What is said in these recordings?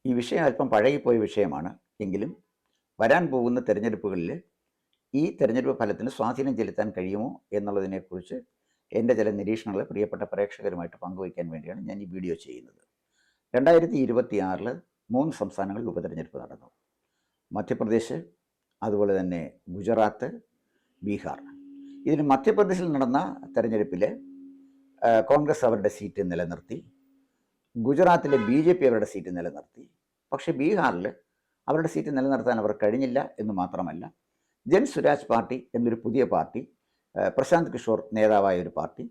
ഈ വിഷയം അല്പം പഴകിപ്പോയ വിഷയമാണ്. എങ്കിലും വരാൻ പോകുന്ന തെരഞ്ഞെടുപ്പുകളിൽ ഈ തെരഞ്ഞെടുപ്പ് ഫലത്തിന് സ്വാധീനം ചെലുത്താൻ കഴിയുമോ എന്നുള്ളതിനെക്കുറിച്ച് എൻ്റെ ചില നിരീക്ഷണങ്ങൾ പ്രിയപ്പെട്ട പ്രേക്ഷകരുമായിട്ട് പങ്കുവയ്ക്കാൻ വേണ്ടിയാണ് ഞാൻ ഈ വീഡിയോ ചെയ്യുന്നത്. 2026 3 സംസ്ഥാനങ്ങളിൽ ഉപതെരഞ്ഞെടുപ്പ് നടന്നു. മധ്യപ്രദേശ്, അതുപോലെ തന്നെ ഗുജറാത്ത്, ബീഹാർ. ഇതിന് മധ്യപ്രദേശിൽ നടന്ന തെരഞ്ഞെടുപ്പിൽ കോൺഗ്രസ് അവരുടെ സീറ്റ് നിലനിർത്തി, ഗുജറാത്തിലെ BJP അവരുടെ സീറ്റ് നിലനിർത്തി. പക്ഷേ ബീഹാറിൽ അവരുടെ സീറ്റ് നിലനിർത്താൻ അവർ കഴിഞ്ഞില്ല എന്ന് മാത്രമല്ല, ജൻ സ്വരാജ് പാർട്ടി എന്നൊരു പുതിയ പാർട്ടി, പ്രശാന്ത് കിഷോർ നേതാവായ ഒരു പാർട്ടി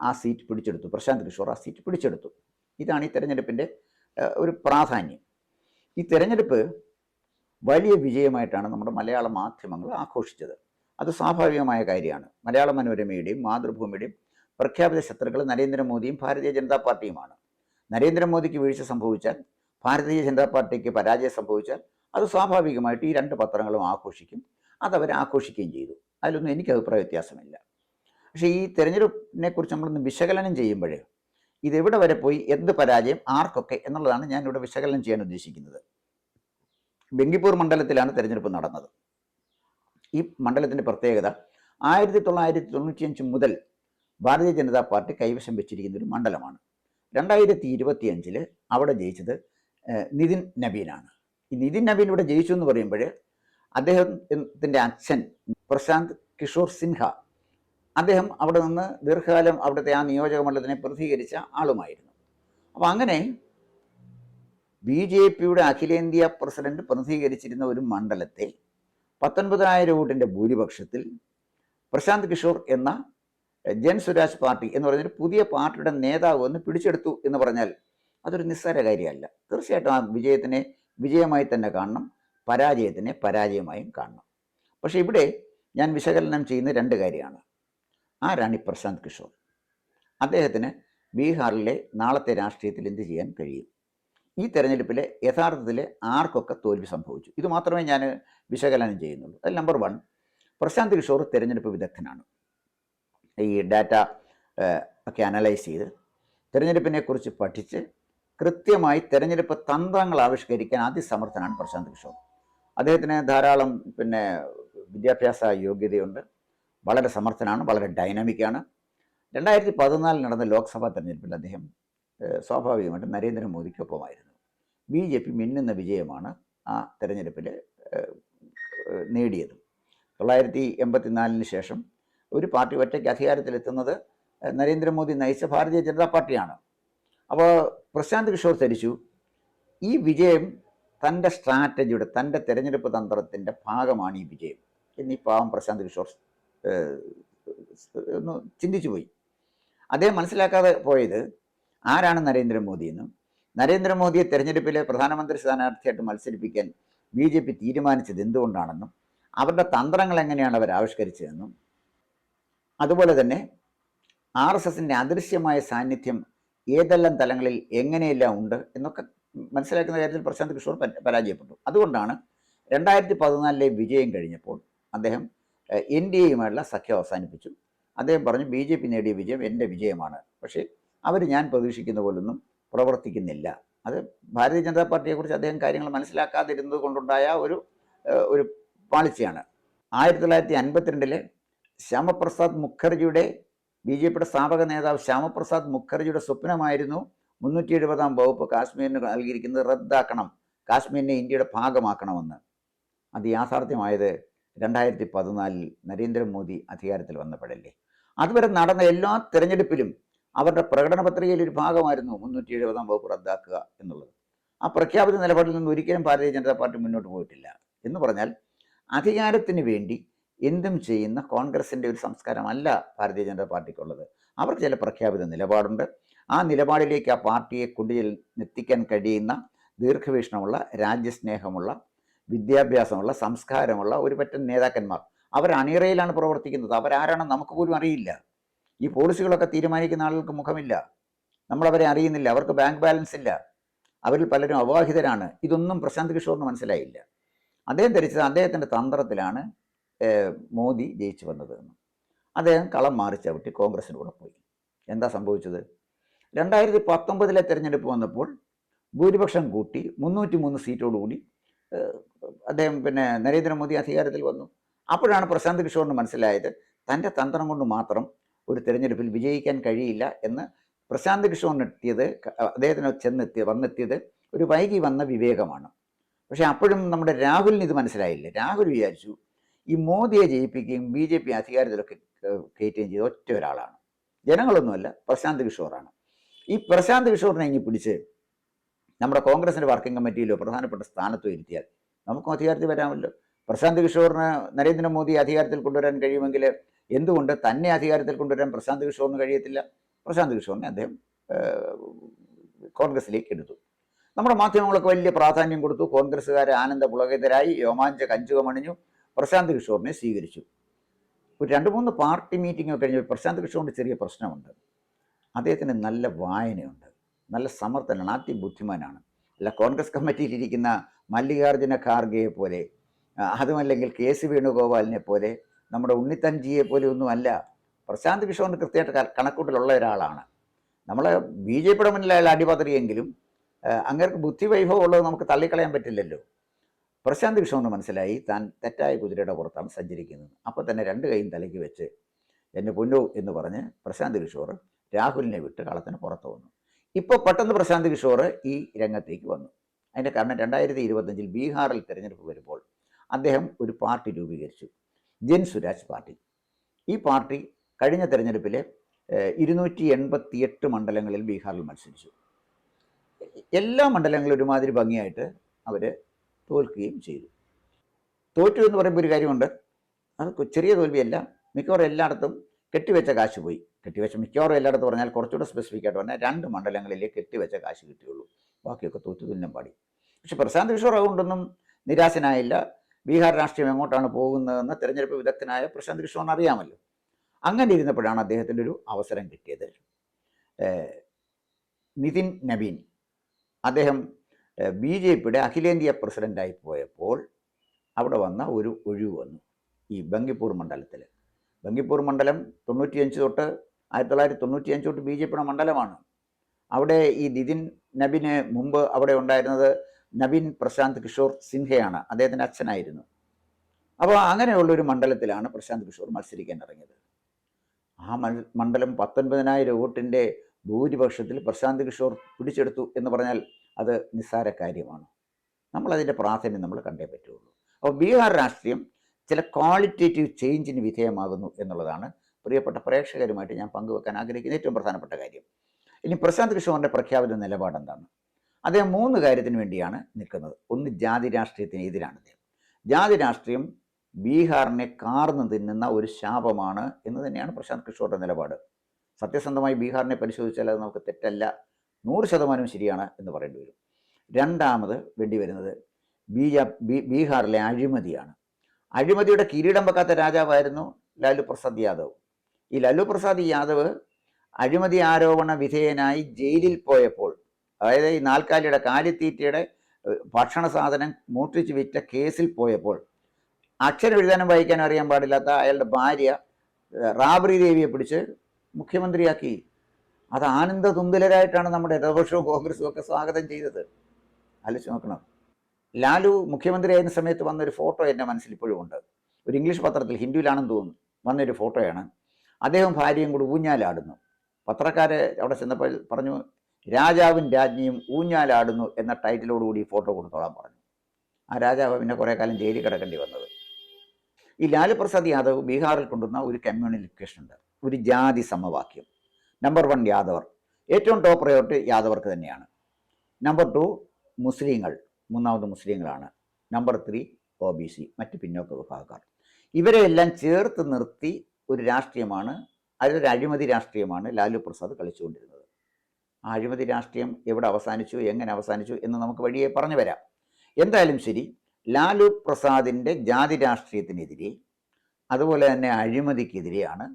ആ സീറ്റ് പിടിച്ചെടുത്തു. പ്രശാന്ത് കിഷോർ ആ സീറ്റ് പിടിച്ചെടുത്തു. ഇതാണ് ഈ തെരഞ്ഞെടുപ്പിൻ്റെ ഒരു പ്രാധാന്യം. ഈ തെരഞ്ഞെടുപ്പ് വലിയ വിജയമായിട്ടാണ് നമ്മുടെ മലയാള മാധ്യമങ്ങൾ ആഘോഷിച്ചത്. അത് സ്വാഭാവികമായ കാര്യമാണ്. മലയാള മനോരമയുടെയും മാതൃഭൂമിയുടെയും പ്രഖ്യാപിത ശത്രുക്കൾ നരേന്ദ്രമോദിയും ഭാരതീയ ജനതാ പാർട്ടിയുമാണ്. നരേന്ദ്രമോദിക്ക് വീഴ്ച സംഭവിച്ചാൽ, ഭാരതീയ ജനതാ പാർട്ടിക്ക് പരാജയം സംഭവിച്ചാൽ അത് സ്വാഭാവികമായിട്ട് ഈ രണ്ട് പത്രങ്ങളും ആഘോഷിക്കും. അതവർ ആഘോഷിക്കുകയും ചെയ്തു. അതിലൊന്നും എനിക്ക് അഭിപ്രായ വ്യത്യാസമില്ല. പക്ഷേ ഈ തെരഞ്ഞെടുപ്പിനെ കുറിച്ച് നമ്മളൊന്ന് വിശകലനം ചെയ്യുമ്പോൾ ഇതെവിടെ വരെ പോയി, എന്ത് പരാജയം, ആർക്കൊക്കെ എന്നുള്ളതാണ് ഞാനിവിടെ വിശകലനം ചെയ്യാൻ ഉദ്ദേശിക്കുന്നത്. ബംഗിപ്പൂർ മണ്ഡലത്തിലാണ് തെരഞ്ഞെടുപ്പ് നടന്നത്. ഈ മണ്ഡലത്തിൻ്റെ പ്രത്യേകത 1995 മുതൽ ഭാരതീയ ജനതാ പാർട്ടി കൈവശം വെച്ചിരിക്കുന്ന ഒരു മണ്ഡലമാണ്. 2025 അവിടെ ജയിച്ചത് നിതിൻ നബീനാണ്. ഈ നിതിൻ നബീൻ ഇവിടെ ജയിച്ചു എന്ന് പറയുമ്പോൾ അദ്ദേഹത്തിൻ്റെ അച്ഛൻ പ്രശാന്ത് കിഷോർ സിൻഹ, അദ്ദേഹം അവിടെ നിന്ന് ദീർഘകാലം അവിടുത്തെ ആ നിയോജക മണ്ഡലത്തിനെ പ്രതിനിധീകരിച്ച ആളുമായിരുന്നു. അപ്പോൾ അങ്ങനെ BJPയുടെ അഖിലേന്ത്യാ പ്രസിഡന്റ് പ്രതിനിധീകരിച്ചിരുന്ന ഒരു മണ്ഡലത്തെ 19,000 വോട്ടിൻ്റെ ഭൂരിപക്ഷത്തിൽ പ്രശാന്ത് കിഷോർ എന്ന ജൻ സ്വരാജ് പാർട്ടി എന്ന് പറയുന്നൊരു പുതിയ പാർട്ടിയുടെ നേതാവ് വന്ന് പിടിച്ചെടുത്തു എന്ന് പറഞ്ഞാൽ അതൊരു നിസ്സാര കാര്യമല്ല. തീർച്ചയായിട്ടും ആ വിജയത്തിനെ വിജയമായി തന്നെ കാണണം, പരാജയത്തിനെ പരാജയമായും കാണണം. പക്ഷേ ഇവിടെ ഞാൻ വിശകലനം ചെയ്യുന്ന രണ്ട് കാര്യമാണ്. ആരാണ് ഈ പ്രശാന്ത് കിഷോർ? അദ്ദേഹത്തിന് ബീഹാറിലെ നാളത്തെ രാഷ്ട്രീയത്തിൽ എന്ത് ചെയ്യാൻ കഴിയും? ഈ തെരഞ്ഞെടുപ്പിൽ യഥാർത്ഥത്തിൽ ആർക്കൊക്കെ തോൽവി സംഭവിച്ചു? ഇത് മാത്രമേ ഞാൻ വിശകലനം ചെയ്യുന്നുള്ളൂ. അതിൽ നമ്പർ 1, പ്രശാന്ത് കിഷോർ തെരഞ്ഞെടുപ്പ് വിദഗ്ധനാണ്. ഈ ഡാറ്റ ഒക്കെ അനലൈസ് ചെയ്ത് തെരഞ്ഞെടുപ്പിനെക്കുറിച്ച് പഠിച്ച് കൃത്യമായി തെരഞ്ഞെടുപ്പ് തന്ത്രങ്ങൾ ആവിഷ്കരിക്കാൻ അതിസമർത്ഥനാണ് പ്രശാന്ത് കിഷോർ. അദ്ദേഹത്തിന് ധാരാളം വിദ്യാഭ്യാസ യോഗ്യതയുണ്ട്, വളരെ സമർത്ഥനാണ്, വളരെ ഡൈനാമിക്കാണ്. 2014 നടന്ന ലോക്സഭാ തെരഞ്ഞെടുപ്പിൽ അദ്ദേഹം സ്വാഭാവികമായിട്ടും നരേന്ദ്രമോദിക്കൊപ്പമായിരുന്നു. BJP മിന്നുന്ന വിജയമാണ് ആ തെരഞ്ഞെടുപ്പിൽ നേടിയത്. 1984 ശേഷം ഒരു പാർട്ടി ഒറ്റയ്ക്ക് അധികാരത്തിലെത്തുന്നത് നരേന്ദ്രമോദി നയിച്ച ഭാരതീയ ജനതാ പാർട്ടിയാണ്. അപ്പോൾ പ്രശാന്ത് കിഷോർ ധരിച്ചു ഈ വിജയം തൻ്റെ സ്ട്രാറ്റജിയുടെ, തൻ്റെ തെരഞ്ഞെടുപ്പ് തന്ത്രത്തിൻ്റെ ഭാഗമാണ് ഈ വിജയം എന്നീ പാവം പ്രശാന്ത് കിഷോർ ഒന്ന് ചിന്തിച്ചു പോയി. അദ്ദേഹം മനസ്സിലാക്കാതെ പോയത് ആരാണ് നരേന്ദ്രമോദി എന്നും, നരേന്ദ്രമോദിയെ തെരഞ്ഞെടുപ്പിലെ പ്രധാനമന്ത്രി സ്ഥാനാർത്ഥിയായിട്ട് മത്സരിപ്പിക്കാൻ BJP തീരുമാനിച്ചത് എന്തുകൊണ്ടാണെന്നും, അവരുടെ തന്ത്രങ്ങൾ എങ്ങനെയാണ് അവർ ആവിഷ്കരിച്ചതെന്നും, അതുപോലെ തന്നെ RSSൻ്റെ അദൃശ്യമായ സാന്നിധ്യം ഏതെല്ലാം തലങ്ങളിൽ എങ്ങനെയെല്ലാം ഉണ്ട് എന്നൊക്കെ മനസ്സിലാക്കുന്ന കാര്യത്തിൽ പ്രശാന്ത് കിഷോർ പരാജയപ്പെട്ടു. അതുകൊണ്ടാണ് 2014 വിജയം കഴിഞ്ഞപ്പോൾ അദ്ദേഹം NDAയുമായുള്ള സഖ്യം അവസാനിപ്പിച്ചു. അദ്ദേഹം പറഞ്ഞു BJP നേടിയ വിജയം എൻ്റെ വിജയമാണ്, പക്ഷേ അവർ ഞാൻ പ്രതീക്ഷിക്കുന്ന പോലൊന്നും പ്രവർത്തിക്കുന്നില്ല. അത് ഭാരതീയ ജനതാ പാർട്ടിയെക്കുറിച്ച് അദ്ദേഹം കാര്യങ്ങൾ മനസ്സിലാക്കാതിരുന്നത് കൊണ്ടുണ്ടായ ഒരു പാളിച്ചയാണ്. 1952 ശ്യാമപ്രസാദ് മുഖർജിയുടെ, BJPയുടെ സ്ഥാപക നേതാവ് ശ്യാമപ്രസാദ് മുഖർജിയുടെ സ്വപ്നമായിരുന്നു 370-ാം വകുപ്പ് കാശ്മീരിന് നൽകിയിരിക്കുന്നത് റദ്ദാക്കണം, കാശ്മീരിനെ ഇന്ത്യയുടെ ഭാഗമാക്കണമെന്ന്. അത് യാഥാർത്ഥ്യമായത് 2014 നരേന്ദ്രമോദി അധികാരത്തിൽ വന്നപ്പോഴല്ലേ. അതുവരെ നടന്ന എല്ലാ തെരഞ്ഞെടുപ്പിലും അവരുടെ പ്രകടന പത്രികയിൽ ഒരു ഭാഗമായിരുന്നു 370-ാം വകുപ്പ് റദ്ദാക്കുക എന്നുള്ളത്. ആ പ്രഖ്യാപിത നിലപാടിൽ നിന്ന് ഒരിക്കലും ഭാരതീയ ജനതാ പാർട്ടി മുന്നോട്ട് പോയിട്ടില്ല. എന്ന് പറഞ്ഞാൽ അധികാരത്തിന് വേണ്ടി എന്തും ചെയ്യുന്ന കോൺഗ്രസിൻ്റെ ഒരു സംസ്കാരമല്ല ഭാരതീയ ജനതാ പാർട്ടിക്കുള്ളത്. അവർക്ക് ചില പ്രഖ്യാപിത നിലപാടുണ്ട്. ആ നിലപാടിലേക്ക് ആ പാർട്ടിയെ കൊണ്ടെത്തിക്കാൻ കഴിയുന്ന ദീർഘവീക്ഷണമുള്ള, രാജ്യസ്നേഹമുള്ള, വിദ്യാഭ്യാസമുള്ള, സംസ്കാരമുള്ള ഒരു പറ്റം നേതാക്കന്മാർ അവർ അണിയറയിലാണ് പ്രവർത്തിക്കുന്നത്. അവരാരാണെന്ന് നമുക്ക് പോലും അറിയില്ല. ഈ പോളിസികളൊക്കെ തീരുമാനിക്കുന്ന ആളുകൾക്ക് മുഖമില്ല, നമ്മളവരെ അറിയുന്നില്ല, അവർക്ക് ബാങ്ക് ബാലൻസ് ഇല്ല, അവരിൽ പലരും അവിവാഹിതരാണ്. ഇതൊന്നും പ്രശാന്ത് കിഷോറിന് മനസ്സിലായില്ല. അദ്ദേഹം ധരിച്ചത് അദ്ദേഹത്തിൻ്റെ തന്ത്രത്തിലാണ് മോദി ജയിച്ചു വന്നതെന്ന്. അദ്ദേഹം കളം മാറി ചവിട്ടി കോൺഗ്രസിന് കൂടെ പോയി. എന്താ സംഭവിച്ചത്? 2019 തെരഞ്ഞെടുപ്പ് വന്നപ്പോൾ ഭൂരിപക്ഷം കൂട്ടി 303 സീറ്റോടുകൂടി അദ്ദേഹം നരേന്ദ്രമോദി അധികാരത്തിൽ വന്നു. അപ്പോഴാണ് പ്രശാന്ത് കിഷോറിന് മനസ്സിലായത് തൻ്റെ തന്ത്രം കൊണ്ട് മാത്രം ഒരു തിരഞ്ഞെടുപ്പിൽ വിജയിക്കാൻ കഴിയില്ല എന്ന്. പ്രശാന്ത് കിഷോറിനെത്തിയത്, അദ്ദേഹത്തിന് വന്നെത്തിയത് ഒരു വൈകി വന്ന വിവേകമാണ്. പക്ഷെ അപ്പോഴും നമ്മുടെ രാഹുലിന് ഇത് മനസ്സിലായില്ല. രാഹുൽ വിചാരിച്ചു ഈ മോദിയെ ജയിപ്പിക്കുകയും BJP അധികാരത്തിലൊക്കെ കയറ്റുകയും ചെയ്ത ഒറ്റ ഒരാളാണ്, ജനങ്ങളൊന്നുമല്ല, പ്രശാന്ത് കിഷോറാണ്. ഈ പ്രശാന്ത് കിഷോറിനെ ഇനി പിടിച്ച് നമ്മുടെ കോൺഗ്രസിൻ്റെ വർക്കിംഗ് കമ്മിറ്റിയിലോ പ്രധാനപ്പെട്ട സ്ഥാനത്തോ ഇരുത്തിയാൽ നമുക്കും അധികാരത്തിൽ വരാമല്ലോ. പ്രശാന്ത് കിഷോറിന് നരേന്ദ്രമോദി അധികാരത്തിൽ കൊണ്ടുവരാൻ കഴിയുമെങ്കിൽ എന്തുകൊണ്ട് തന്നെ അധികാരത്തിൽ കൊണ്ടുവരാൻ പ്രശാന്ത് കിഷോറിന് കഴിയത്തില്ല? പ്രശാന്ത് കിഷോറിനെ അദ്ദേഹം കോൺഗ്രസിലേക്ക് എടുത്തു. നമ്മുടെ മാധ്യമങ്ങളൊക്കെ വലിയ പ്രാധാന്യം കൊടുത്തു. കോൺഗ്രസ്സുകാരെ ആനന്ദ പുളകിതരായി, രോമാഞ്ച കഞ്ചുകമണിഞ്ഞു, പ്രശാന്ത് കിഷോറിനെ സ്വീകരിച്ചു. ഒരു 2-3 പാർട്ടി മീറ്റിംഗ് കഴിഞ്ഞ് പ്രശാന്ത് കിഷോറിൻ്റെ ചെറിയ പ്രശ്നമുണ്ട്. അദ്ദേഹത്തിന് നല്ല വായനയുണ്ട്, നല്ല സമർത്ഥനാണ്, അതിബുദ്ധിമാനാണ്. അല്ല കോൺഗ്രസ് കമ്മിറ്റിയിലിരിക്കുന്ന മല്ലികാർജുന ഖാർഗെയെ പോലെ, അതുമല്ലെങ്കിൽ KC വേണുഗോപാലിനെ പോലെ, നമ്മുടെ ഉണ്ണിത്തൻജിയെ പോലെ ഒന്നും അല്ല. പ്രശാന്ത് കിഷോറിന് കൃത്യമായിട്ട് കണക്കൂട്ടിലുള്ള ഒരാളാണ്. നമ്മളെ BJPയുടെ മുന്നിൽ അയാൾ അടിപതറിയെങ്കിലും അങ്ങേർക്ക് ബുദ്ധിവൈഭവം ഉള്ളത് നമുക്ക് തള്ളിക്കളയാൻ പറ്റില്ലല്ലോ. പ്രശാന്ത് കിഷോറിന് മനസ്സിലായി താൻ തെറ്റായ കുതിരയുടെ പുറത്താണ് സഞ്ചരിക്കുന്നത്. അപ്പോൾ തന്നെ 2 കൈയും തലയ്ക്ക് വെച്ച് എന്നെ പൊന്നു എന്ന് പറഞ്ഞ് പ്രശാന്ത് കിഷോർ രാഹുലിനെ വിട്ട് കളത്തിന് പുറത്തു വന്നു. ഇപ്പോൾ പെട്ടെന്ന് പ്രശാന്ത് കിഷോർ ഈ രംഗത്തേക്ക് വന്നു. അതിൻ്റെ കാരണം 2025 ബീഹാറിൽ തിരഞ്ഞെടുപ്പ് വരുമ്പോൾ അദ്ദേഹം ഒരു പാർട്ടി രൂപീകരിച്ചു, ജൻ സുരാജ് പാർട്ടി. ഈ പാർട്ടി കഴിഞ്ഞ തിരഞ്ഞെടുപ്പിലെ 288 മണ്ഡലങ്ങളിൽ ബീഹാറിൽ മത്സരിച്ചു. എല്ലാ മണ്ഡലങ്ങളും ഒരുമാതിരി ഭംഗിയായിട്ട് അവർ തോൽക്കുകയും ചെയ്തു. തോറ്റു എന്ന് പറയുമ്പോൾ ഒരു കാര്യമുണ്ട്, അത് ചെറിയ തോൽവിയല്ല. മിക്കവാറും എല്ലായിടത്തും കെട്ടിവെച്ച കാശ് പോയി. മിക്കവാറും എല്ലായിടത്തും പറഞ്ഞാൽ കുറച്ചുകൂടെ സ്പെസിഫിക് ആയിട്ട് പറഞ്ഞാൽ 2 മണ്ഡലങ്ങളിലേ കെട്ടിവെച്ച കാശ് കിട്ടിയുള്ളൂ, ബാക്കിയൊക്കെ തോറ്റു തുന്നം പാടി. പക്ഷെ പ്രശാന്ത് കിഷോർ അതുകൊണ്ടൊന്നും നിരാശനായില്ല. ബീഹാർ രാഷ്ട്രീയം എങ്ങോട്ടാണ് പോകുന്നതെന്ന് തിരഞ്ഞെടുപ്പ് വിദഗ്ധനായ പ്രശാന്ത് കിഷോറിന് അറിയാമല്ലോ. അങ്ങനെ ഇരുന്നപ്പോഴാണ് അദ്ദേഹത്തിൻ്റെ ഒരു അവസരം കിട്ടിയത്. നിതിൻ നബീൻ അദ്ദേഹം BJPയുടെ അഖിലേന്ത്യാ പ്രസിഡൻ്റായി പോയപ്പോൾ അവിടെ വന്ന ഒരു ഒഴിവ് വന്നു ഈ ബങ്കിപ്പൂർ മണ്ഡലത്തിൽ. ബങ്കിപ്പൂർ മണ്ഡലം 95 തൊട്ട് 1995 തൊട്ട് BJPയുടെ മണ്ഡലമാണ്. അവിടെ ഈ നിതിൻ നബീന് മുമ്പ് അവിടെ ഉണ്ടായിരുന്നത് നബീൻ പ്രശാന്ത് കിഷോർ സിൻഹയാണ്, അദ്ദേഹത്തിൻ്റെ അച്ഛനായിരുന്നു. അപ്പോൾ അങ്ങനെയുള്ളൊരു മണ്ഡലത്തിലാണ് പ്രശാന്ത് കിഷോർ മത്സരിക്കാൻ ഇറങ്ങിയത്. ആ മണ്ഡലം 19,000 വോട്ടിൻ്റെ ഭൂരിപക്ഷത്തിൽ പ്രശാന്ത് കിഷോർ പിടിച്ചെടുത്തു എന്ന് പറഞ്ഞാൽ അത് നിസ്സാര കാര്യമാണ്. നമ്മളതിൻ്റെ പ്രാധാന്യം നമ്മൾ കണ്ടേ പറ്റുള്ളൂ. അപ്പോൾ ബീഹാർ രാഷ്ട്രീയം ചില ക്വാളിറ്റേറ്റീവ് ചേഞ്ചിന് വിധേയമാകുന്നു എന്നുള്ളതാണ് പ്രിയപ്പെട്ട പ്രേക്ഷകരുമായിട്ട് ഞാൻ പങ്കുവെക്കാൻ ആഗ്രഹിക്കുന്ന ഏറ്റവും പ്രധാനപ്പെട്ട കാര്യം. ഇനി പ്രശാന്ത് കിഷോറിൻ്റെ പ്രഖ്യാപിത നിലപാട് എന്താണ്? അദ്ദേഹം 3 കാര്യത്തിന് വേണ്ടിയാണ് നിൽക്കുന്നത്. ഒന്ന്, ജാതി രാഷ്ട്രീയത്തിന് എതിരാണ് അദ്ദേഹം. ജാതി രാഷ്ട്രീയം ബീഹാറിനെ കാർന്നു തിന്നുന്ന ഒരു ശാപമാണ് എന്ന് തന്നെയാണ് പ്രശാന്ത് കിഷോറിൻ്റെ നിലപാട്. സത്യസന്ധമായി ബീഹാറിനെ പരിശോധിച്ചാൽ അത് നമുക്ക് തെറ്റല്ല, 100% ശരിയാണ് എന്ന് പറയേണ്ടി വരും. രണ്ടാമത് വേണ്ടി വരുന്നത് ബീഹാറിലെ അഴിമതിയാണ്. അഴിമതിയുടെ കിരീടം വെക്കാത്ത രാജാവായിരുന്നു ലാലു പ്രസാദ് യാദവ്. ഈ ലാലു പ്രസാദ് യാദവ് അഴിമതി ആരോപണ വിധേയനായി ജയിലിൽ പോയപ്പോൾ, അതായത് ഈ നാൽക്കാലിയുടെ കാലിത്തീറ്റയുടെ ഭക്ഷണ സാധനം മോഷ്ടിച്ച് വിറ്റ കേസിൽ പോയപ്പോൾ അക്ഷരം എഴുതാനും വായിക്കാനും അറിയാൻ പാടില്ലാത്ത അയാളുടെ ഭാര്യ റാബ്രി ദേവിയെ പിടിച്ച് മുഖ്യമന്ത്രിയാക്കി. അത് ആനന്ദ തുന്തിലരായിട്ടാണ് നമ്മുടെ ഇടതുപക്ഷവും കോൺഗ്രസും ഒക്കെ സ്വാഗതം ചെയ്തത്. ആലോചിച്ച് നോക്കണം. ലാലു മുഖ്യമന്ത്രിയായിരുന്ന സമയത്ത് വന്നൊരു ഫോട്ടോ എൻ്റെ മനസ്സിൽ ഇപ്പോഴും ഉണ്ട്. ഒരു ഇംഗ്ലീഷ് പത്രത്തിൽ, ഹിന്ദുവിലാണെന്ന് തോന്നുന്നു, വന്നൊരു ഫോട്ടോയാണ്. അദ്ദേഹം ഭാര്യയും കൂടി ഊഞ്ഞാലാടുന്നു. പത്രക്കാരെ അവിടെ ചെന്നപ്പോൾ പറഞ്ഞു, രാജാവും രാജ്ഞിയും ഊഞ്ഞാലാടുന്നു എന്ന ടൈറ്റിലോടുകൂടി ഫോട്ടോ കൊടുത്തോളാൻ പറഞ്ഞു. ആ രാജാവ് പിന്നെ കുറേ കാലം ജയിലിൽ കിടക്കേണ്ടി വന്നത്. ഈ ലാലു പ്രസാദ് യാദവ് ബീഹാറിൽ കൊണ്ടുവന്ന ഒരു കമ്മ്യൂണിക്കേഷൻ ഉണ്ട്, ഒരു ജാതി സമവാക്യം. നമ്പർ 1 യാദവർ, ഏറ്റവും ടോപ്പ് പ്രയോറിറ്റി യാദവർക്ക് തന്നെയാണ്. നമ്പർ 2 മുസ്ലിങ്ങൾ, മൂന്നാമത് മുസ്ലിങ്ങളാണ്. നമ്പർ 3 OBC, മറ്റ് പിന്നോക്ക വിഭാഗക്കാർ. ഇവരെ എല്ലാം ചേർത്ത് നിർത്തി ഒരു രാഷ്ട്രീയമാണ്, അതിലൊരു അഴിമതി രാഷ്ട്രീയമാണ് ലാലു പ്രസാദ് കളിച്ചുകൊണ്ടിരുന്നത്. ആ അഴിമതി രാഷ്ട്രീയം എവിടെ അവസാനിച്ചു, എങ്ങനെ അവസാനിച്ചു എന്ന് നമുക്ക് വഴിയെ പറഞ്ഞു വരാം. എന്തായാലും ശരി, ലാലു പ്രസാദിൻ്റെ ജാതി രാഷ്ട്രീയത്തിനെതിരെ, അതുപോലെ തന്നെ അഴിമതിക്കെതിരെയാണ്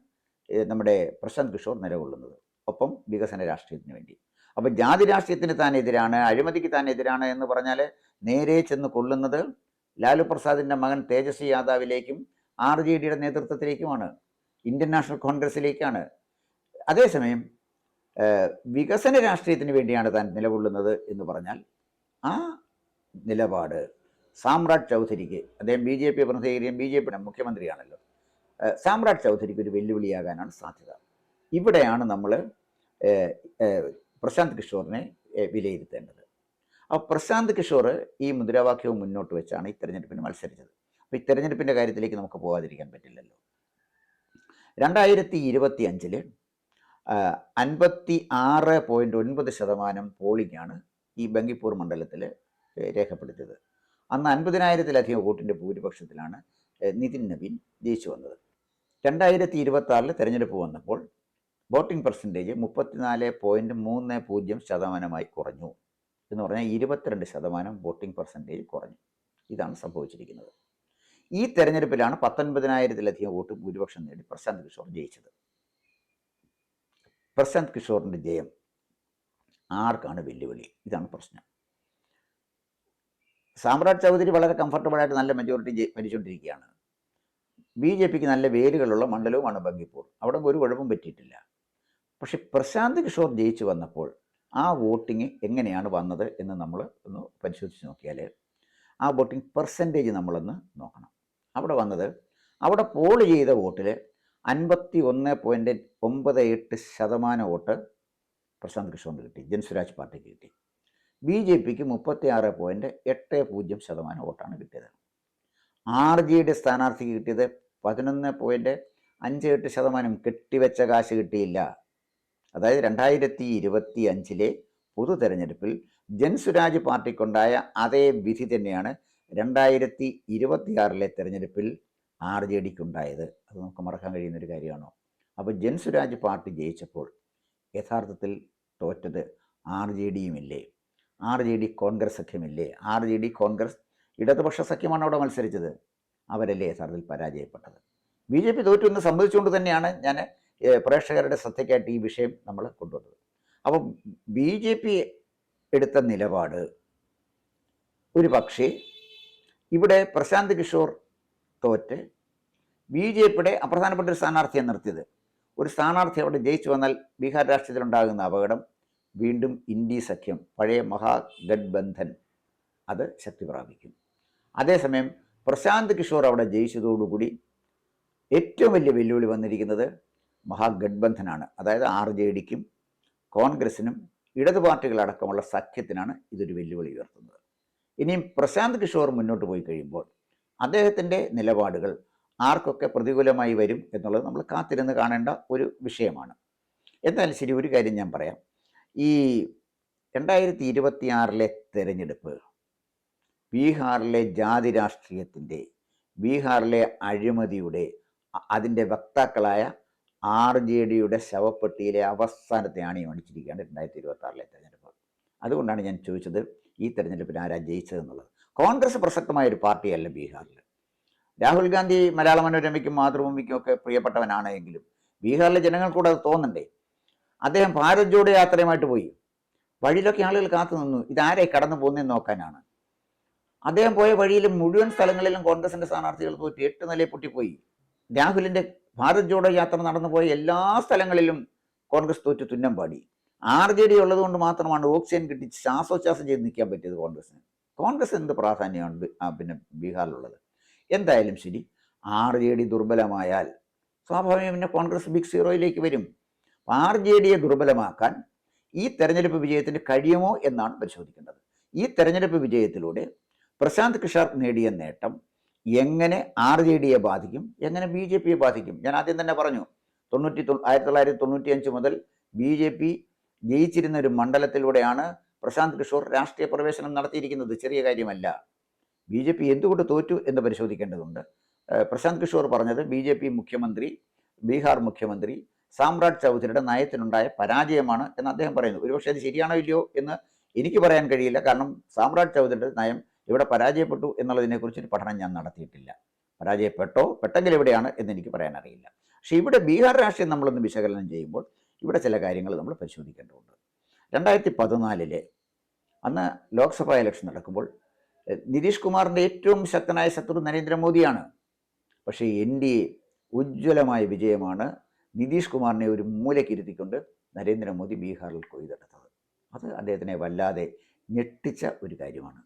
നമ്മുടെ പ്രശാന്ത് കിഷോർ നിലകൊള്ളുന്നത്. ഒപ്പം വികസന രാഷ്ട്രീയത്തിന് വേണ്ടി. അപ്പോൾ ജാതി രാഷ്ട്രീയത്തിന് താൻ എതിരാണ്, അഴിമതിക്ക് താൻ എതിരാണ് എന്ന് പറഞ്ഞാൽ നേരെ ചെന്ന് കൊള്ളുന്നത് ലാലു പ്രസാദിൻ്റെ മകൻ തേജസ്വി യാദവിലേക്കും RJDയുടെ നേതൃത്വത്തിലേക്കുമാണ്, ഇന്ത്യൻ നാഷണൽ കോൺഗ്രസിലേക്കാണ്. അതേസമയം വികസന രാഷ്ട്രീയത്തിന് വേണ്ടിയാണ് താൻ നിലകൊള്ളുന്നത് എന്ന് പറഞ്ഞാൽ ആ നിലപാട് സാമ്രാട്ട് ചൗധരിക്ക്, അദ്ദേഹം ബി ജെ പി പ്രതിനിധിയും ബി ജെ പിയുടെ മുഖ്യമന്ത്രിയാണല്ലോ, സാമ്രാട്ട് ചൗധരിക്ക് ഒരു വെല്ലുവിളിയാകാനാണ് സാധ്യത. ഇവിടെയാണ് നമ്മൾ പ്രശാന്ത് കിഷോറിനെ വിലയിരുത്തേണ്ടത്. അപ്പോൾ പ്രശാന്ത് കിഷോർ ഈ മുദ്രാവാക്യവും മുന്നോട്ട് വെച്ചാണ് ഈ തെരഞ്ഞെടുപ്പിന് മത്സരിച്ചത്. അപ്പോൾ ഈ തെരഞ്ഞെടുപ്പിൻ്റെ കാര്യത്തിലേക്ക് നമുക്ക് പോകാതിരിക്കാൻ പറ്റില്ലല്ലോ. 2025 56.9% പോളിംഗാണ് ഈ ബങ്കിപ്പൂർ മണ്ഡലത്തിൽ രേഖപ്പെടുത്തിയത്. അന്ന് 50,000-ലധികം വോട്ടിൻ്റെ ഭൂരിപക്ഷത്തിലാണ് നിതിൻ നവീൻ ജയിച്ചു വന്നത്. 2026 തെരഞ്ഞെടുപ്പ് വന്നപ്പോൾ വോട്ടിംഗ് പെർസെൻറ്റേജ് 34.30% കുറഞ്ഞു എന്ന് പറഞ്ഞാൽ 22% വോട്ടിംഗ് പെർസെൻറ്റേജ് കുറഞ്ഞു. ഇതാണ് സംഭവിച്ചിരിക്കുന്നത്. ഈ തെരഞ്ഞെടുപ്പിലാണ് 19,000-ലധികം വോട്ട് ഭൂരിപക്ഷം നേടി പ്രശാന്ത് കിഷോർ ജയിച്ചത്. പ്രശാന്ത് കിഷോറിൻ്റെ ജയം ആർക്കാണ് വെല്ലുവിളി? ഇതാണ് പ്രശ്നം. സാമ്രാട്ട് ചൗധരി വളരെ കംഫർട്ടബിളായിട്ട് നല്ല മെജോറിറ്റി ഭരിച്ചുകൊണ്ടിരിക്കുകയാണ്. ബി ജെ പിക്ക് നല്ല വേരുകളുള്ള മണ്ഡലവുമാണ് ബങ്കിപ്പൂർ. അവിടെ ഒരു കുഴപ്പം പറ്റിയിട്ടില്ല. പക്ഷെ പ്രശാന്ത് കിഷോർ ജയിച്ചു വന്നപ്പോൾ ആ വോട്ടിങ് എങ്ങനെയാണ് വന്നത് എന്ന് നമ്മൾ ഒന്ന് പരിശോധിച്ച് നോക്കിയാൽ ആ വോട്ടിംഗ് പെർസെൻറ്റേജ് നമ്മളൊന്ന് നോക്കണം. അവിടെ പോൾ ചെയ്ത വോട്ടിൽ 51.98% വോട്ട് പ്രശാന്ത് കിഷോറിന് കിട്ടി, ജൻസ്വരാജ് പാർട്ടിക്ക് കിട്ടി. ബി ജെ പിക്ക് 36.80% വോട്ടാണ് കിട്ടിയത്. RJD സ്ഥാനാർത്ഥിക്ക് കിട്ടിയത് 11.58%. കെട്ടിവെച്ച കാശ് കിട്ടിയില്ല. അതായത് 2025 പൊതു തെരഞ്ഞെടുപ്പിൽ ജൻസ്വരാജ് പാർട്ടിക്കുണ്ടായ അതേ വിധി തന്നെയാണ് 2026 തെരഞ്ഞെടുപ്പിൽ RJDക്കുണ്ടായത്. അത് നമുക്ക് മറക്കാൻ കഴിയുന്നൊരു കാര്യമാണോ? അപ്പോൾ ജൻസ്വരാജ് പാർട്ടി ജയിച്ചപ്പോൾ യഥാർത്ഥത്തിൽ തോറ്റത് RJDയുമില്ലേ? RJD കോൺഗ്രസ് സഖ്യമില്ലേ? RJD കോൺഗ്രസ് ഇടതുപക്ഷ സഖ്യമാണ് അവിടെ മത്സരിച്ചത്. അവരല്ലേ യഥാർത്ഥത്തിൽ പരാജയപ്പെട്ടത്. ബി ജെ പി തോറ്റു എന്ന് സംബന്ധിച്ചുകൊണ്ട് തന്നെയാണ് ഞാൻ പ്രേക്ഷകരുടെ ശ്രദ്ധയ്ക്കായിട്ട് ഈ വിഷയം നമ്മൾ കൊണ്ടുവന്നത്. അപ്പോൾ ബി ജെ പി എടുത്ത നിലപാട് ഒരു പക്ഷേ ഇവിടെ പ്രശാന്ത് കിഷോർ തോറ്റ് ബി ജെ പിയുടെ അപ്രധാനപ്പെട്ട ഒരു സ്ഥാനാർത്ഥിയെ നിർത്തിയത്. ഒരു സ്ഥാനാർത്ഥി അവിടെ ജയിച്ചു വന്നാൽ ബീഹാർ രാഷ്ട്രീയത്തിലുണ്ടാകുന്ന അപകടം വീണ്ടും ഇന്ത്യ സഖ്യം, പഴയ മഹാഗഡ്ബന്ധൻ, അത് ശക്തി പ്രാപിക്കും. അതേസമയം പ്രശാന്ത് കിഷോർ അവിടെ ജയിച്ചതോടുകൂടി ഏറ്റവും വലിയ വെല്ലുവിളി വന്നിരിക്കുന്നത് മഹാഗഡ്ബന്ധനാണ്. അതായത് RJDക്കും കോൺഗ്രസിനും ഇടതു പാർട്ടികളടക്കമുള്ള സഖ്യത്തിനാണ് ഇതൊരു വെല്ലുവിളി ഉയർത്തുന്നത്. ഇനിയും പ്രശാന്ത് കിഷോർ മുന്നോട്ട് പോയി കഴിയുമ്പോൾ അദ്ദേഹത്തിൻ്റെ നിലപാടുകൾ ആർക്കൊക്കെ പ്രതികൂലമായി വരും എന്നുള്ളത് നമ്മൾ കാത്തിരുന്ന് കാണേണ്ട ഒരു വിഷയമാണ്. എന്തായാലും ശരി, ഒരു കാര്യം ഞാൻ പറയാം. ഈ 2026 തെരഞ്ഞെടുപ്പ് ബീഹാറിലെ ജാതി രാഷ്ട്രീയത്തിൻ്റെ, ബീഹാറിലെ അഴിമതിയുടെ, അതിൻ്റെ വക്താക്കളായ RJDയുടെ ശവപ്പെട്ടിയിലെ അവസാനത്തെ ആണിയും അടിച്ചിരിക്കുകയാണ് 2026 തെരഞ്ഞെടുപ്പ്. അതുകൊണ്ടാണ് ഞാൻ ചോദിച്ചത് ഈ തെരഞ്ഞെടുപ്പിൽ ആരാ ജയിച്ചതെന്നുള്ളത്. കോൺഗ്രസ് പ്രസക്തമായൊരു പാർട്ടിയല്ല ബീഹാറിൽ. രാഹുൽ ഗാന്ധി മലയാള മനോരമയ്ക്കും മാതൃഭൂമിക്കും ഒക്കെ പ്രിയപ്പെട്ടവനാണ് എങ്കിലും ബീഹാറിലെ ജനങ്ങൾക്കൂടെ അത് തോന്നണ്ടേ? അദ്ദേഹം ഭാരത് ജോഡോ യാത്രയുമായിട്ട് പോയി. വഴിയിലൊക്കെ ആളുകൾ കാത്തു നിന്നു, ഇതാരെ കടന്നു പോകുന്നതെന്ന് നോക്കാനാണ്. അദ്ദേഹം പോയ വഴിയിൽ മുഴുവൻ സ്ഥലങ്ങളിലും കോൺഗ്രസിൻ്റെ സ്ഥാനാർത്ഥികൾ തോറ്റ് 8 നിലയിൽ പൊട്ടിപ്പോയി. രാഹുലിൻ്റെ ഭാരത് ജോഡോ യാത്ര നടന്നു പോയ എല്ലാ സ്ഥലങ്ങളിലും കോൺഗ്രസ് തോറ്റ് തുന്നം പാടി. RJD ഉള്ളതുകൊണ്ട് മാത്രമാണ് ഓക്സിജൻ കിട്ടി ശ്വാസോച്ഛ്വാസം ചെയ്ത് നിൽക്കാൻ പറ്റിയത് കോൺഗ്രസിന്. കോൺഗ്രസ് എന്ത് പ്രാധാന്യമാണ് പിന്നെ ബീഹാറിലുള്ളത്? എന്തായാലും ശരി, RJD ദുർബലമായാൽ സ്വാഭാവികം പിന്നെ കോൺഗ്രസ് ബിഗ് സീറോയിലേക്ക് വരും. RJDയെ ദുർബലമാക്കാൻ ഈ തെരഞ്ഞെടുപ്പ് വിജയത്തിന് കഴിയുമോ എന്നാണ് പരിശോധിക്കേണ്ടത്. ഈ തെരഞ്ഞെടുപ്പ് വിജയത്തിലൂടെ പ്രശാന്ത് കിഷോർ നേടിയ നേട്ടം എങ്ങനെ RJDയെ ബാധിക്കും, എങ്ങനെ ബി ജെ പിയെ ബാധിക്കും? ഞാൻ ആദ്യം തന്നെ പറഞ്ഞു, 1995 മുതൽ ബി ജെ പി ജയിച്ചിരുന്ന ഒരു മണ്ഡലത്തിലൂടെയാണ് പ്രശാന്ത് കിഷോർ രാഷ്ട്രീയ പ്രവേശനം നടത്തിയിരിക്കുന്നത്. ചെറിയ കാര്യമല്ല. ബി ജെ പി എന്തുകൊണ്ട് തോറ്റു എന്ന് പരിശോധിക്കേണ്ടതുണ്ട്. പ്രശാന്ത് കിഷോർ പറഞ്ഞത് BJP മുഖ്യമന്ത്രി, ബീഹാർ മുഖ്യമന്ത്രി സാമ്രാട്ട് ചൗധരിയുടെ നയത്തിനുണ്ടായ പരാജയമാണ് എന്ന് അദ്ദേഹം പറയുന്നു. ഒരുപക്ഷെ അത് ശരിയാണോ ഇല്ലയോ എന്ന് എനിക്ക് പറയാൻ കഴിയില്ല. കാരണം സാമ്രാട്ട് ചൗധരിയുടെ നയം ഇവിടെ പരാജയപ്പെട്ടു എന്നുള്ളതിനെക്കുറിച്ചൊരു പഠനം ഞാൻ നടത്തിയിട്ടില്ല. പെട്ടെങ്കിൽ എവിടെയാണ് എന്ന് എനിക്ക് പറയാൻ അറിയില്ല. പക്ഷേ ഇവിടെ ബീഹാർ രാഷ്ട്രീയം നമ്മളൊന്ന് വിശകലനം ചെയ്യുമ്പോൾ ഇവിടെ ചില കാര്യങ്ങൾ നമ്മൾ പരിശോധിക്കേണ്ടതുണ്ട്. 2014 അന്ന് ലോക്സഭാ ഇലക്ഷൻ നടക്കുമ്പോൾ നിതീഷ് കുമാറിൻ്റെ ഏറ്റവും ശക്തനായ ശത്രു നരേന്ദ്രമോദിയാണ്. പക്ഷേ NDA ഉജ്ജ്വലമായ വിജയമാണ് നിതീഷ് കുമാറിനെ ഒരു മൂലക്കിരുത്തിക്കൊണ്ട് നരേന്ദ്രമോദി ബീഹാറിൽ കൊയ്തെടുത്തത്. അത് അദ്ദേഹത്തിനെ വല്ലാതെ ഞെട്ടിച്ച ഒരു കാര്യമാണ്.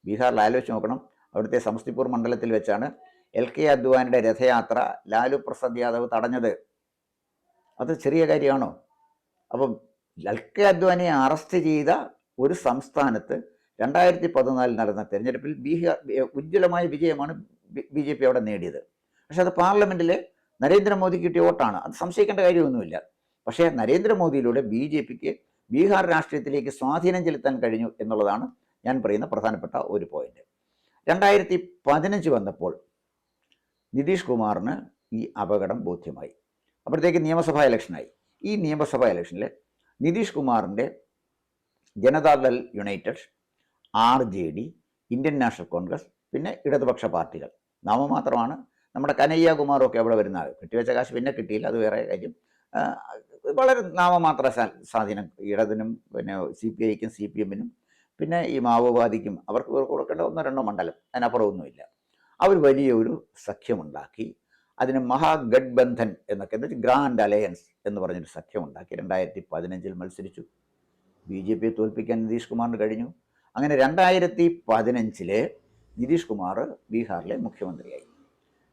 ബീഹാറിൽ ആലോചിച്ച് നോക്കണം, അവിടുത്തെ സമസ്തിപൂർ മണ്ഡലത്തിൽ വെച്ചാണ് LK അദ്വാനിയുടെ രഥയാത്ര ലാലു പ്രസാദ് യാദവ് തടഞ്ഞത്. അത് ചെറിയ കാര്യമാണോ? അപ്പം LK അദ്വാനിയെ അറസ്റ്റ് ചെയ്ത ഒരു സംസ്ഥാനത്ത് 2014 നടന്ന തെരഞ്ഞെടുപ്പിൽ ഉജ്ജ്വലമായ വിജയമാണ് BJP അവിടെ നേടിയത്. പക്ഷെ അത് പാർലമെൻറ്റിൽ നരേന്ദ്രമോദിക്ക് കിട്ടിയ വോട്ടാണ്. അത് സംശയിക്കേണ്ട കാര്യമൊന്നുമില്ല. പക്ഷേ നരേന്ദ്രമോദിയിലൂടെ BJPക്ക് ബീഹാർ രാഷ്ട്രീയത്തിലേക്ക് സ്വാധീനം ചെലുത്താൻ കഴിഞ്ഞു എന്നുള്ളതാണ് ഞാൻ പറയുന്ന പ്രധാനപ്പെട്ട ഒരു പോയിന്റ്. 2015 വന്നപ്പോൾ നിതീഷ് കുമാറിന് ഈ അപകടം ബോധ്യമായി. അപ്പോഴത്തേക്ക് നിയമസഭാ ഇലക്ഷനായി. ഈ നിയമസഭാ ഇലക്ഷനിൽ നിതീഷ് കുമാറിൻ്റെ ജനതാദൾ യുണൈറ്റഡ്, RJD, ഇന്ത്യൻ നാഷണൽ കോൺഗ്രസ്, പിന്നെ ഇടതുപക്ഷ പാർട്ടികൾ നാമമാത്രമാണ്. നമ്മുടെ കനയ്യകുമാറൊക്കെ അവിടെ വരുന്ന കിട്ടിവെച്ച കാശ് പിന്നെ കിട്ടിയില്ല, അത് വേറെ കാര്യം. വളരെ നാമമാത്ര സ്വാധീനം ഇടതിനും പിന്നെ CPIക്കും CPMനും പിന്നെ ഈ മാവോവാദിക്കും അവർക്ക് കൊടുക്കേണ്ട 1-2 മണ്ഡലം, അതിനപ്പുറം ഒന്നുമില്ല. അവർ വലിയൊരു സഖ്യമുണ്ടാക്കി. അതിന് മഹാഗഡ്ബന്ധൻ എന്നൊക്കെ, എന്താ ഗ്രാൻഡ് അലയൻസ് എന്ന് പറഞ്ഞൊരു സഖ്യമുണ്ടാക്കി 2015 മത്സരിച്ചു. BJPയെ തോൽപ്പിക്കാൻ നിതീഷ് കുമാറിന് കഴിഞ്ഞു. അങ്ങനെ 2015 നിതീഷ് കുമാർ ബീഹാറിലെ മുഖ്യമന്ത്രിയായി.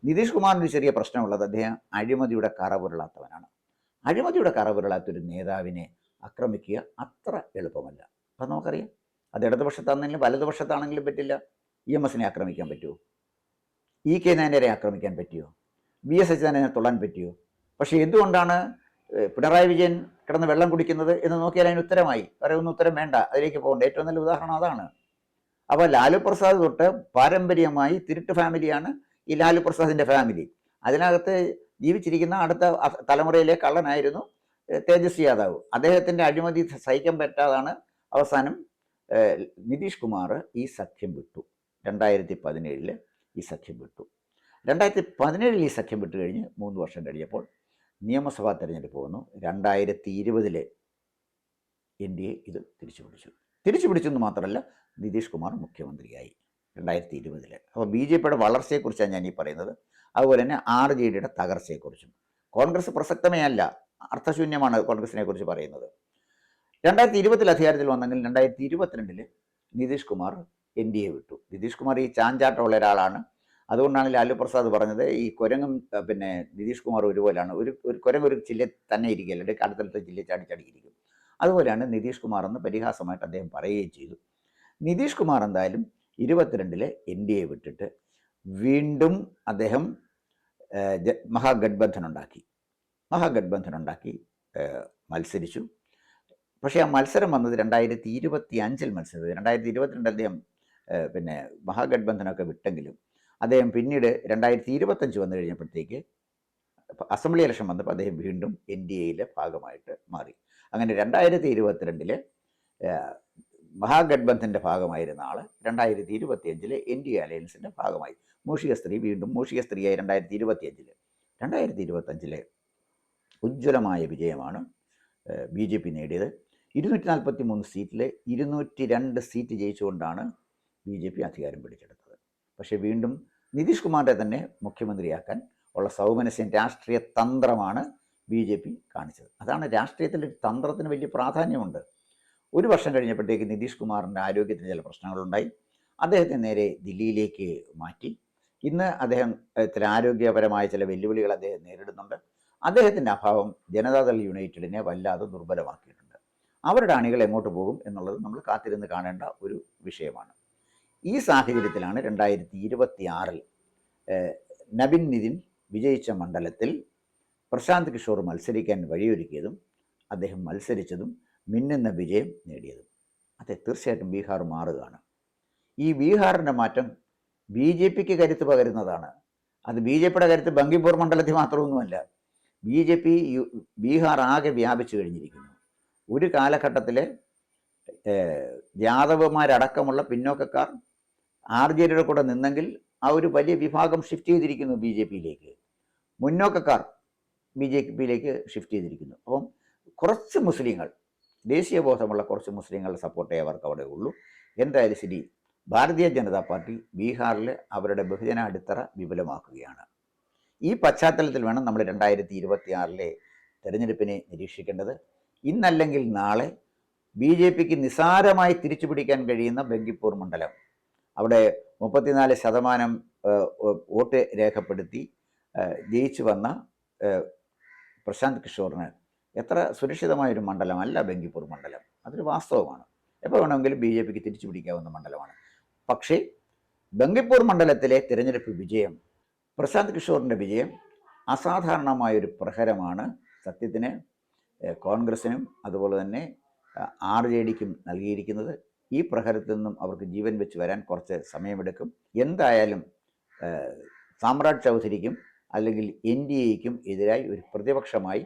നിതീഷ് കുമാറിന് ഒരു ചെറിയ പ്രശ്നമുള്ളത്, അദ്ദേഹം അഴിമതിയുടെ കറപുരളാത്തവനാണ്. അഴിമതിയുടെ കറപുരളാത്തൊരു നേതാവിനെ ആക്രമിക്കുക അത്ര എളുപ്പമല്ല. അപ്പം നമുക്കറിയാം, അത് ഇടതുപക്ഷത്താണെങ്കിലും വലതുപക്ഷത്താണെങ്കിലും പറ്റില്ല. EMSനെ ആക്രമിക്കാൻ പറ്റുമോ? EK നായരെ ആക്രമിക്കാൻ പറ്റുമോ? VS അച്യുതാനന്ദനെ തൊള്ളാൻ പറ്റുമോ? പക്ഷേ എന്തുകൊണ്ടാണ് പിണറായി വിജയൻ കിടന്ന് വെള്ളം കുടിക്കുന്നത് എന്ന് നോക്കിയാൽ അതിന് ഉത്തരമായി. വേറെ ഒന്നും ഉത്തരം വേണ്ട, അതിലേക്ക് പോകേണ്ട. ഏറ്റവും നല്ല ഉദാഹരണം അതാണ്. അപ്പോൾ ലാലു പ്രസാദ് തൊട്ട് പാരമ്പര്യമായി തിരുട്ട് ഫാമിലിയാണ് ഈ ലാലു പ്രസാദിൻ്റെ ഫാമിലി. അതിനകത്ത് ജീവിച്ചിരിക്കുന്ന അടുത്ത തലമുറയിലെ കള്ളനായിരുന്നു തേജസ്വി യാദവ്. അദ്ദേഹത്തിൻ്റെ അഴിമതി സഹിക്കാൻ പറ്റാതാണ് അവസാനം നിതീഷ് കുമാർ ഈ സഖ്യം വിട്ടു. 2017 ഈ സഖ്യം വിട്ടു. 2017 ഈ സഖ്യം വിട്ട് കഴിഞ്ഞ് 3 വർഷം കഴിഞ്ഞപ്പോൾ നിയമസഭാ തെരഞ്ഞെടുപ്പ് വന്നു. 2020 NDA ഇത് തിരിച്ചു പിടിച്ചെന്ന് മാത്രമല്ല, നിതീഷ് കുമാർ മുഖ്യമന്ത്രിയായി 2020. അപ്പോൾ BJPയുടെ വളർച്ചയെക്കുറിച്ചാണ് ഞാൻ ഈ പറയുന്നത്. അതുപോലെ തന്നെ RJDയുടെ തകർച്ചയെക്കുറിച്ചും. കോൺഗ്രസ് പ്രസക്തമേ അല്ല, അർത്ഥശൂന്യമാണ് കോൺഗ്രസിനെ കുറിച്ച് പറയുന്നത്. 2020 അധികാരത്തിൽ വന്നെങ്കിൽ 2022 നിതീഷ് കുമാർ NDA വിട്ടു. നിതീഷ് കുമാർ ഈ ചാഞ്ചാട്ടമുള്ള ഒരാളാണ്. അതുകൊണ്ടാണ് ലാലു പ്രസാദ് പറഞ്ഞത് ഈ കുരങ്ങും പിന്നെ നിതീഷ് കുമാർ ഒരുപോലെയാണ്. ഒരു കുരങ്ങ് ഒരു ചില്ല തന്നെ ഇരിക്കുകയല്ല, അടുത്തടുത്ത ചില്ല ചാടിയിരിക്കും. അതുപോലെയാണ് നിതീഷ് കുമാർ എന്ന് പരിഹാസമായിട്ട് അദ്ദേഹം പറയുകയും ചെയ്തു. നിതീഷ് കുമാർ എന്തായാലും 2022 NDA വിട്ടിട്ട് വീണ്ടും അദ്ദേഹം മഹാഗഡ്ബന്ധൻ ഉണ്ടാക്കി മത്സരിച്ചു. പക്ഷേ ആ മത്സരം വന്നത് 2025 മത്സരം. 2022 അദ്ദേഹം പിന്നെ മഹാഗഡ്ബന്ധനൊക്കെ വിട്ടെങ്കിലും അദ്ദേഹം പിന്നീട് 2025 വന്നു കഴിഞ്ഞപ്പോഴത്തേക്ക് അസംബ്ലി ഇലക്ഷൻ വന്നപ്പോൾ അദ്ദേഹം വീണ്ടും NDAയിലെ ഭാഗമായിട്ട് മാറി. അങ്ങനെ 2022 മഹാഗഡ്ബന്ധൻ്റെ ഭാഗമായിരുന്ന ആൾ 2025 NDA അലയൻസിൻ്റെ ഭാഗമായി. മൂഷിക സ്ത്രീയായി 2025. 2025 ഉജ്ജ്വലമായ വിജയമാണ് BJP നേടിയത്. 243 സീറ്റിലെ 202 സീറ്റ് ജയിച്ചുകൊണ്ടാണ് BJP അധികാരം പിടിച്ചെടുത്തത്. പക്ഷേ വീണ്ടും നിതീഷ് കുമാറിനെ തന്നെ മുഖ്യമന്ത്രിയാക്കാൻ ഉള്ള സൗമനസ്യം രാഷ്ട്രീയ തന്ത്രമാണ് BJP കാണിച്ചത്. അതാണ് രാഷ്ട്രീയത്തിൽ തന്ത്രത്തിന് വലിയ പ്രാധാന്യമുണ്ട്. 1 വർഷം കഴിഞ്ഞപ്പോഴത്തേക്ക് നിതീഷ് കുമാറിൻ്റെ ആരോഗ്യത്തിന് ചില പ്രശ്നങ്ങളുണ്ടായി. അദ്ദേഹത്തെ നേരെ ദില്ലിയിലേക്ക് മാറ്റി. ഇന്ന് അദ്ദേഹത്തിന് ആരോഗ്യപരമായ ചില വെല്ലുവിളികൾ അദ്ദേഹം നേരിടുന്നുണ്ട്. അദ്ദേഹത്തിൻ്റെ അഭാവം ജനതാദൾ യുണൈറ്റഡിനെ വല്ലാതെ ദുർബലമാക്കിയിട്ടുണ്ട്. അവരുടെ അണികൾ എങ്ങോട്ട് പോകും എന്നുള്ളത് നമ്മൾ കാത്തിരുന്ന് കാണേണ്ട ഒരു വിഷയമാണ്. ഈ സാഹചര്യത്തിലാണ് 2026 നബിൻ നിതിൻ വിജയിച്ച മണ്ഡലത്തിൽ പ്രശാന്ത് കിഷോർ മത്സരിക്കാൻ വഴിയൊരുക്കിയതും അദ്ദേഹം മത്സരിച്ചതും മിന്നുന്ന വിജയം നേടിയതും. അതെ, തീർച്ചയായിട്ടും ബീഹാർ മാറുകയാണ്. ഈ ബീഹാറിൻ്റെ മാറ്റം BJPക്ക് കരുത്ത് പകരുന്നതാണ്. അത് BJPയുടെ കരുത്ത് ബങ്കിപ്പൂർ മണ്ഡലത്തിൽ മാത്രമൊന്നുമല്ല. BJP ബീഹാർ ആകെ വ്യാപിച്ചു കഴിഞ്ഞിരിക്കുന്നു. ഒരു കാലഘട്ടത്തിൽ യാദവന്മാരടക്കമുള്ള പിന്നോക്കക്കാർ RJDയുടെ കൂടെ നിന്നെങ്കിൽ ആ ഒരു വലിയ വിഭാഗം ഷിഫ്റ്റ് ചെയ്തിരിക്കുന്നു BJPയിലേക്ക്. മുന്നോക്കക്കാർ BJPയിലേക്ക് ഷിഫ്റ്റ് ചെയ്തിരിക്കുന്നു. അപ്പം കുറച്ച് മുസ്ലിങ്ങൾ, ദേശീയബോധമുള്ള കുറച്ച് മുസ്ലിങ്ങളുടെ സപ്പോർട്ടേ അവർക്ക് അവിടെ ഉള്ളൂ. എന്തായാലും ശരി, ഭാരതീയ ജനതാ പാർട്ടി ബീഹാറിൽ അവരുടെ ബഹുജന അടിത്തറ വിപുലമാക്കുകയാണ്. ഈ പശ്ചാത്തലത്തിൽ വേണം നമ്മൾ 2026 തെരഞ്ഞെടുപ്പിനെ നിരീക്ഷിക്കേണ്ടത്. ഇന്നല്ലെങ്കിൽ നാളെ BJPക്ക് നിസ്സാരമായി തിരിച്ചു പിടിക്കാൻ കഴിയുന്ന ബങ്കിപ്പൂർ മണ്ഡലം, അവിടെ 34% വോട്ട് രേഖപ്പെടുത്തി ജയിച്ചു വന്ന പ്രശാന്ത് കിഷോറിന് എത്ര സുരക്ഷിതമായൊരു മണ്ഡലമല്ല ബങ്കിപ്പൂർ മണ്ഡലം. അതൊരു വാസ്തവമാണ്. എപ്പോൾ വേണമെങ്കിലും BJPക്ക് തിരിച്ചു പിടിക്കാവുന്ന മണ്ഡലമാണ്. പക്ഷേ ബങ്കിപ്പൂർ മണ്ഡലത്തിലെ തിരഞ്ഞെടുപ്പ് വിജയം, പ്രശാന്ത് കിഷോറിൻ്റെ വിജയം അസാധാരണമായൊരു പ്രഹരമാണ് സത്യത്തിന് കോൺഗ്രസിനും അതുപോലെ തന്നെ RJDക്കും നൽകിയിരിക്കുന്നത്. ഈ പ്രഹരത്തിൽ നിന്നും അവർക്ക് ജീവൻ വെച്ച് വരാൻ കുറച്ച് സമയമെടുക്കും. എന്തായാലും സാമ്രാജ് ചൗധരിക്കും അല്ലെങ്കിൽ NDAയ്ക്കും എതിരായി ഒരു പ്രതിപക്ഷമായി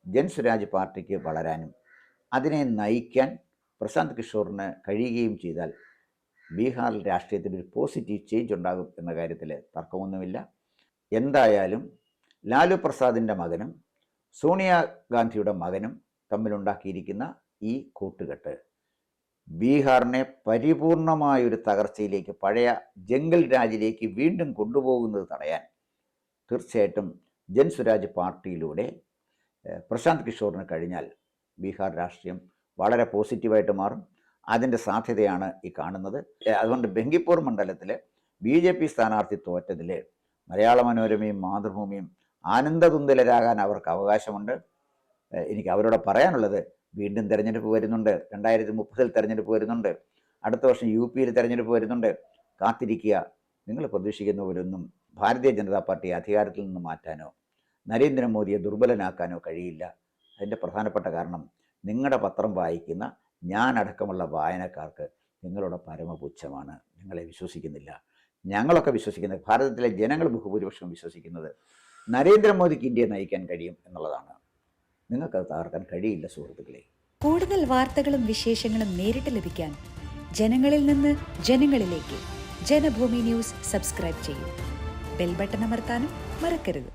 ജൻസ്വരാജ് പാർട്ടിക്ക് വളരാനും അതിനെ നയിക്കാൻ പ്രശാന്ത് കിഷോറിന് കഴിയുകയും ചെയ്താൽ ബീഹാറിൽ രാഷ്ട്രീയത്തിൽ ഒരു പോസിറ്റീവ് ചേഞ്ച് ഉണ്ടാകും എന്ന കാര്യത്തിൽ തർക്കമൊന്നുമില്ല. എന്തായാലും ലാലു പ്രസാദിൻ്റെ മകനും സോണിയാഗാന്ധിയുടെ മകനും തമ്മിലുണ്ടാക്കിയിരിക്കുന്ന ഈ കൂട്ടുകെട്ട് ബീഹാറിനെ പരിപൂർണമായൊരു തകർച്ചയിലേക്ക്, പഴയ ജംഗൽ രാജിലേക്ക് വീണ്ടും കൊണ്ടുപോകുന്നത് തടയാൻ തീർച്ചയായിട്ടും ജൻസ്വരാജ് പാർട്ടിയിലൂടെ പ്രശാന്ത് കിഷോറിന് കഴിഞ്ഞാൽ ബീഹാർ രാഷ്ട്രീയം വളരെ പോസിറ്റീവായിട്ട് മാറും. അതിൻ്റെ സാധ്യതയാണ് ഈ കാണുന്നത്. അതുകൊണ്ട് ബങ്കിപ്പൂർ മണ്ഡലത്തിൽ BJP സ്ഥാനാർത്ഥി തോറ്റതിൽ മലയാള മനോരമയും മാതൃഭൂമിയും ആനന്ദതുന്ദലരാകാൻ അവർക്ക് അവകാശമുണ്ട്. എനിക്ക് അവരോട് പറയാനുള്ളത്, വീണ്ടും തെരഞ്ഞെടുപ്പ് വരുന്നുണ്ട്, 2030 തെരഞ്ഞെടുപ്പ് വരുന്നുണ്ട്, അടുത്ത വർഷം UP തെരഞ്ഞെടുപ്പ് വരുന്നുണ്ട്. കാത്തിരിക്കുക. നിങ്ങൾ പ്രതീക്ഷിക്കുന്ന പോലൊന്നും ഭാരതീയ ജനതാ പാർട്ടിയെ അധികാരത്തിൽ നിന്ന് മാറ്റാനോ നരേന്ദ്രമോദിയെ ദുർബലനാക്കാനോ കഴിയില്ല. അതിൻ്റെ പ്രധാനപ്പെട്ട കാരണം നിങ്ങളുടെ പത്രം വായിക്കുന്ന ഞാനടക്കമുള്ള വായനക്കാർക്ക് നിങ്ങളുടെ പരമപുച്ഛമാണ്. നിങ്ങളെ വിശ്വസിക്കുന്നില്ല. ഞങ്ങളൊക്കെ വിശ്വസിക്കുന്നത്, ഭാരതത്തിലെ ജനങ്ങൾ ബഹുഭൂരിപക്ഷം വിശ്വസിക്കുന്നത് നരേന്ദ്രമോദിക്ക് ഇന്ത്യയെ നയിക്കാൻ കഴിയും എന്നുള്ളതാണ്. നിങ്ങൾക്കത് തകർക്കാൻ കഴിയില്ല സുഹൃത്തുക്കളെ. കൂടുതൽ വാർത്തകളും വിശേഷങ്ങളും നേരിട്ട് ലഭിക്കാൻ ജനങ്ങളിൽ നിന്ന് ജനങ്ങളിലേക്ക് ജനഭൂമി ന്യൂസ് സബ്സ്ക്രൈബ് ചെയ്യൂ. ബെൽ ബട്ടൺ അമർത്താനും മറക്കരുത്.